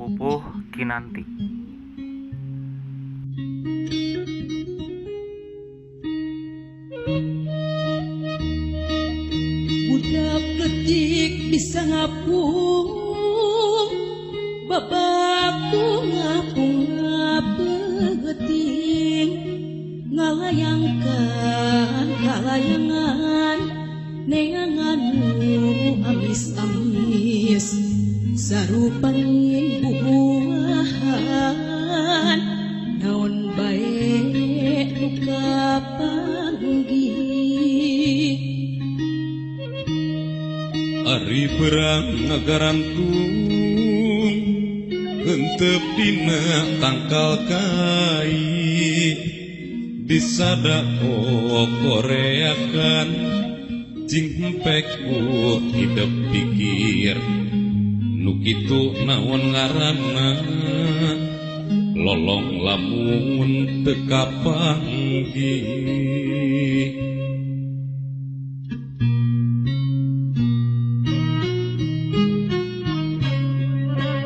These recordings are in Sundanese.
Pupuh Kinanti. Budak letik bisa ngapung, bapakku ngapung ngapegeting, ngalayangkan kalayangan, neanganmu amis-amis, sarupaning bubuahan, naon bae nu kapanggih. Ari perang ngagarantung henteu dina tangkal kai disada koreakan cing hempek hidup pikir nu kitu naon ngaranna lolong lamun teu kapanggih.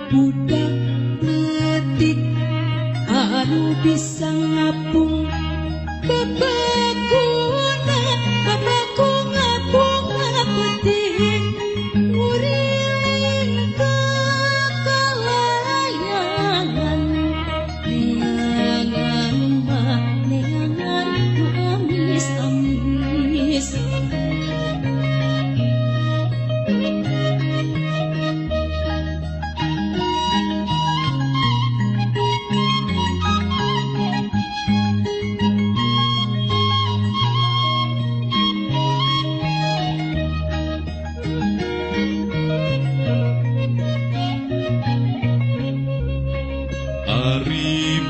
Budak letik anu bisa ngapung, bapakku ngapung ngapeting, nguriling kekalayangan, neangan nu amis-amis. Ari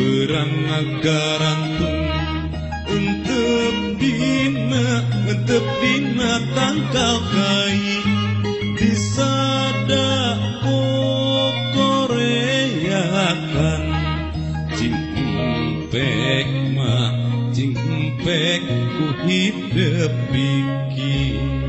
berang ngagarantung entep dina tangkal kai disada koreakan cing empek ku hidup pikir.